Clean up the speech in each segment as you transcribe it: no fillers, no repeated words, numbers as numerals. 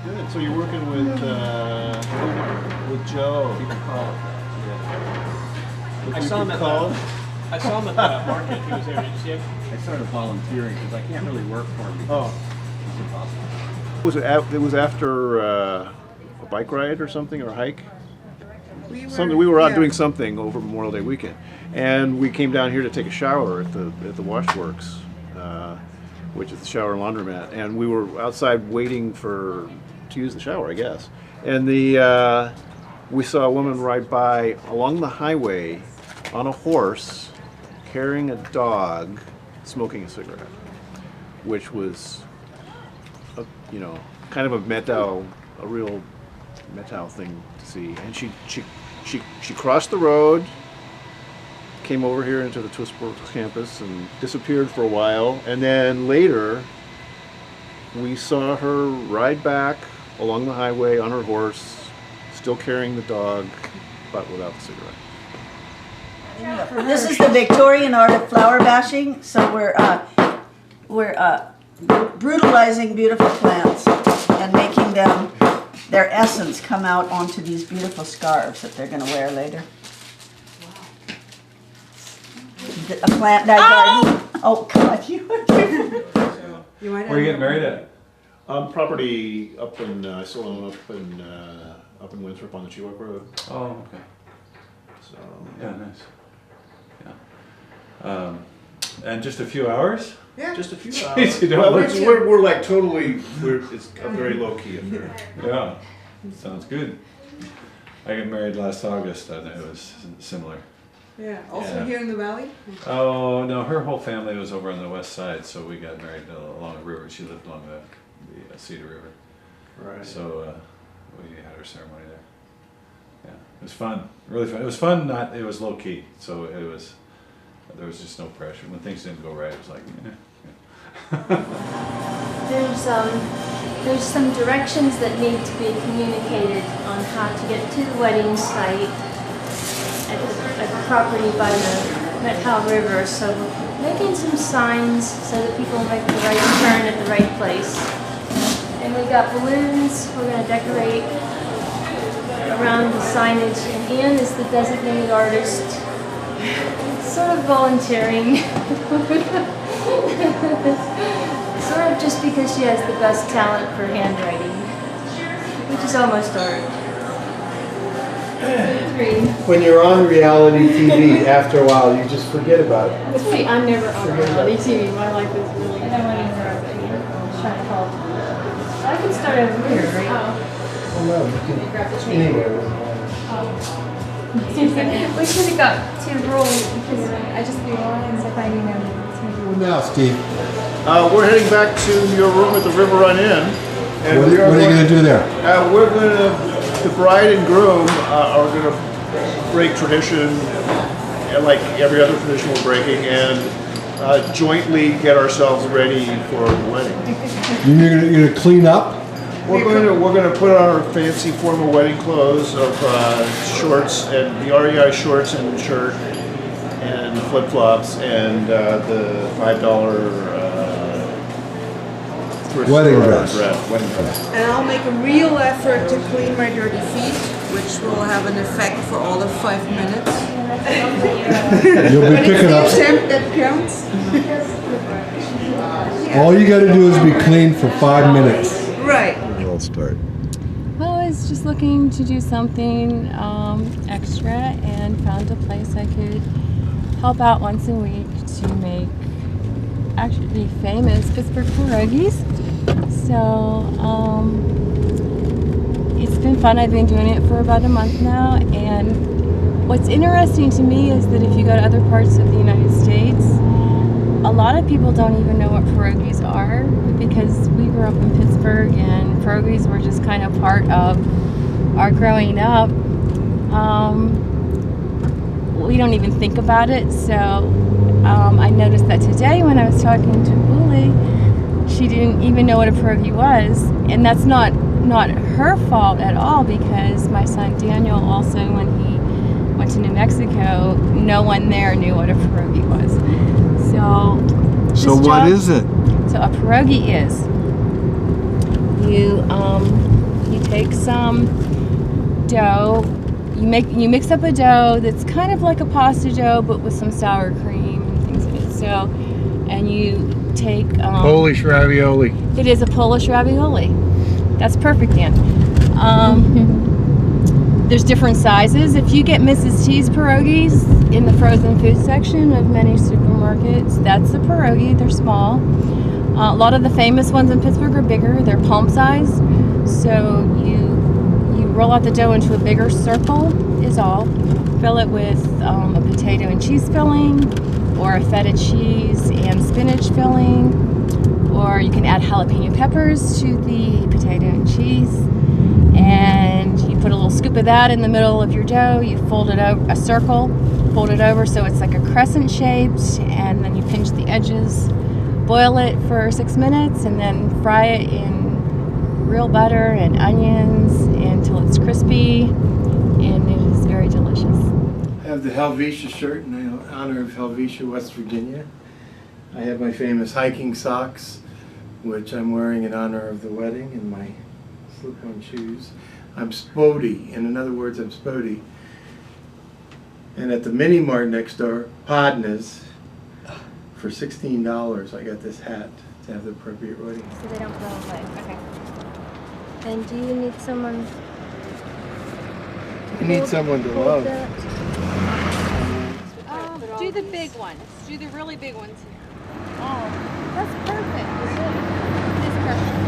Good. So you're working with Joe. I saw him at the market. He was there. Did you see him? I started volunteering because I can't really work for him. Oh. It's impossible. It was after a bike ride or something, or a hike? We We were out doing something over Memorial Day weekend. And we came down here to take a shower at the Washworks, which is the shower and laundromat. And we were outside waiting to use the shower, I guess. And we saw a woman ride by along the highway on a horse, carrying a dog, smoking a cigarette, which was, kind of a real Metau thing to see. And she crossed the road, came over here into the Twist Works campus and disappeared for a while. And then later, we saw her ride back along the highway on her horse, still carrying the dog, but without the cigarette. This is the Victorian art of flower bashing. So we're brutalizing beautiful plants and making their essence come out onto these beautiful scarves that they're going to wear later. A plant dye garden. Oh God, you. Where are you getting married at? Property up in still own up in Winthrop on the Chewak Road. Oh, okay. So Yeah, nice. Yeah. And just a few hours? just a few Jeez, hours. you don't Well, look- we're like totally. It's a very low key affair. Yeah. Sounds good. I got married last August and it was similar. Yeah, also Yeah. here in the valley? Oh, no, her whole family was over on the west side, so we got married along the river. She lived along the Cedar River. Right. So we had our ceremony there. Yeah, it was fun, really fun. It was fun, it was low key, so there was just no pressure. When things didn't go right, it was like, There's some directions that need to be communicated on how to get to the wedding site at the property by the Methow River. So we're making some signs so that people make the right turn at the right place. And we got balloons we're going to decorate around the signage. And Ian is the designated artist. Sort of volunteering. Sort of just because she has the best talent for handwriting, which is almost art. 3. When you're on reality TV, after a while, you just forget about it. I'm never on reality TV. My life is really. I don't want to interrupt you. I'm trying to call. I can start over here, right? Oh no, you can anywhere. We should have got 2 rules because I just do lines if I need them. Well, now, Steve, We're heading back to your room at the River Run Inn. And what are you going to do there? We're going to, the bride and groom are going to break tradition, like every other tradition we're breaking, and jointly get ourselves ready for the wedding. You're going to clean up? We're going to put on our fancy formal wedding clothes of shorts and the REI shorts and shirt and flip flops and the $5 Wedding dress. Wedding dress. And I'll make a real effort to clean my dirty feet, which will have an effect for all of 5 minutes. You'll be picking up. That counts. All you got to do is be clean for 5 minutes. Right. It'll start. Well, I was just looking to do something extra and found a place I could help out once a week to make actually famous Pittsburgh pierogies. So it's been fun. I've been doing it for about a month now, and what's interesting to me is that if you go to other parts of the United States, a lot of people don't even know what pierogies are because we grew up in Pittsburgh and pierogies were just kind of part of our growing up. We don't even think about it. So I noticed that today when I was talking to Uli, she didn't even know what a pierogi was, and that's not her fault at all because my son Daniel also, when he went to New Mexico, no one there knew what a pierogi was. So what is it? So a pierogi is you take some dough. You mix up a dough that's kind of like a pasta dough, but with some sour cream and things in it. So, and you take Polish ravioli. It is a Polish ravioli. That's perfect, Dan. There's different sizes. If you get Mrs. T's pierogies in the frozen food section of many supermarkets, that's a pierogi. They're small. A lot of the famous ones in Pittsburgh are bigger. They're palm sized. So you roll out the dough into a bigger circle is all. Fill it with a potato and cheese filling, or a feta cheese and spinach filling, or you can add jalapeno peppers to the potato and cheese. And you put a little scoop of that in the middle of your dough. You fold it over, a circle, fold it over so it's like a crescent shaped, and then you pinch the edges. Boil it for 6 minutes and then fry it in real butter and onions until it's crispy, and it is very delicious. I have the Helvetia shirt in honor of Helvetia, West Virginia. I have my famous hiking socks, which I'm wearing in honor of the wedding, and my slip-on shoes. I'm Spody. In other words, I'm Spody. And at the mini mart next door, Podna's, for $16, I got this hat to have the appropriate wedding. So they don't go away. Okay. And do you need someone? I need someone to love. Do the big ones. Do the really big ones here. Oh, that's perfect. It's perfect.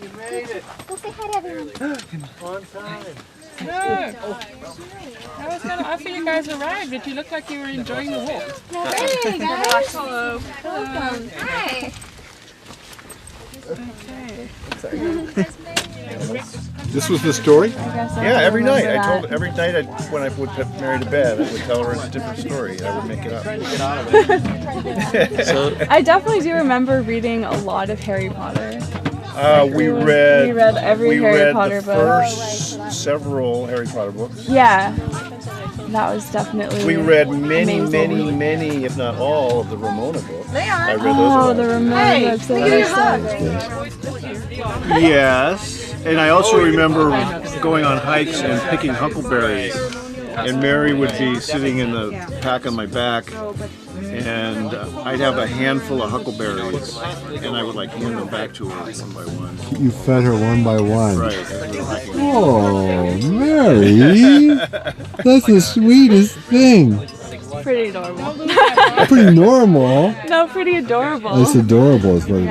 You made it. Go say hi to everyone. On time. I was going to offer you guys a ride, but you look like you were enjoying the walk. Hey guys. Hello. Welcome. Hi. This was the story? I Yeah, every night. remember I told that. every night when I would put Mary to bed, I would tell her a different story. I would make it up. I definitely do remember reading a lot of Harry Potter. We read every Harry Potter the book. first several Harry Potter books. Yeah, that was definitely. We read many, amazing. many, if not all, of the Ramona books. I read those. Oh, all. the Ramona books. They were so Yes, and I also remember going on hikes and picking huckleberries. And Mary would be sitting in the pack on my back, and I'd have a handful of huckleberries, and I would like hand them back to her one by one. You fed her one by one. Right. As we were hiking. Oh, Mary, that's the sweetest thing. pretty adorable. Pretty normal. No, pretty adorable. It's adorable is what it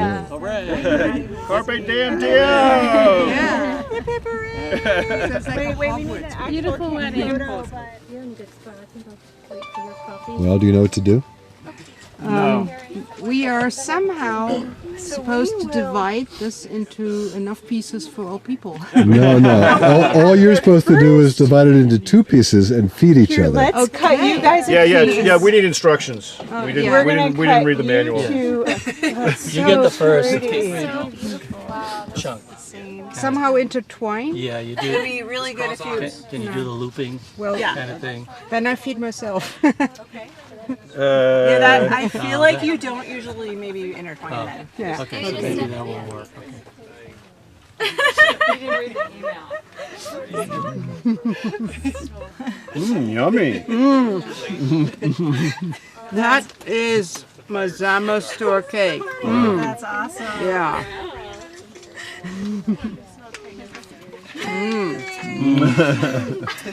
is. Carpe diem, Dio! Yeah. Wait, we need an beautiful wedding. You're in a good spot. I think I'll wait for your coffee. Well, do you know what to do? We are somehow supposed to divide this into enough pieces for all people. No. All you're supposed to do is divide it into two pieces and feed each other. Let's cut you guys a piece. Yeah. We need instructions. We didn't read the manual. You get the first chunk. Somehow intertwined. Yeah, you do. It'd be really good if you. Can you do the looping kind of thing? Then I feed myself. I feel like you don't usually maybe intertwine that. Yeah. Okay, so maybe that won't work. Yummy. That is Mazama store cake. That's awesome. Yeah.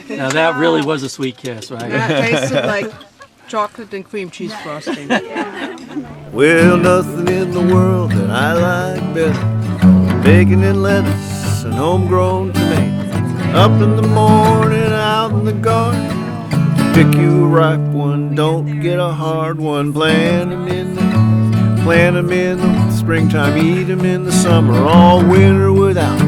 Now that really was a sweet kiss, right? That tasted like chocolate and cream cheese frosting. Well, nothing in the world that I like better than bacon and lettuce and homegrown tomatoes. Up in the morning, out in the garden, pick you a ripe one, don't get a hard one. Plant 'em in the springtime, eat 'em in the summer. All winter without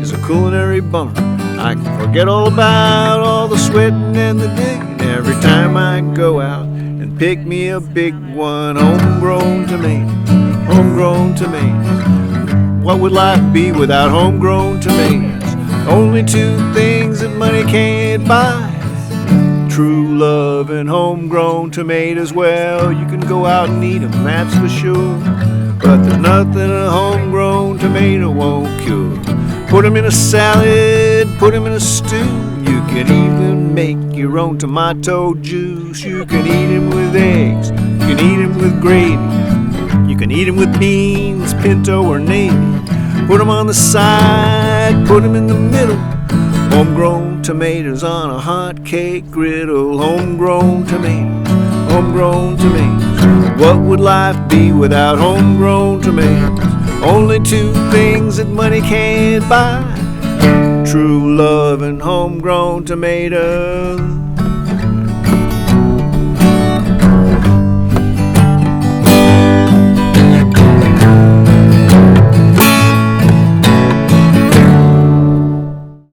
is a culinary bummer. I can forget all about all the sweating and the digging every time I go out and pick me a big one. Homegrown tomatoes, homegrown tomatoes. What would life be without homegrown tomatoes? Only two things that money can't buy: True love and homegrown tomatoes, well, you can go out and eat 'em, that's for sure. But there's nothing a homegrown tomato won't cure. Put 'em in a salad, put 'em in a stew. You can even make your own tomato juice. You can eat 'em with eggs, you can eat 'em with gravy. You can eat 'em with beans, pinto or navy. Put 'em on the side, put 'em in the middle. Homegrown tomatoes on a hot cake griddle. Homegrown tomatoes, homegrown tomatoes. What would life be without homegrown tomatoes? Only two things that money can't buy: true love and homegrown tomatoes.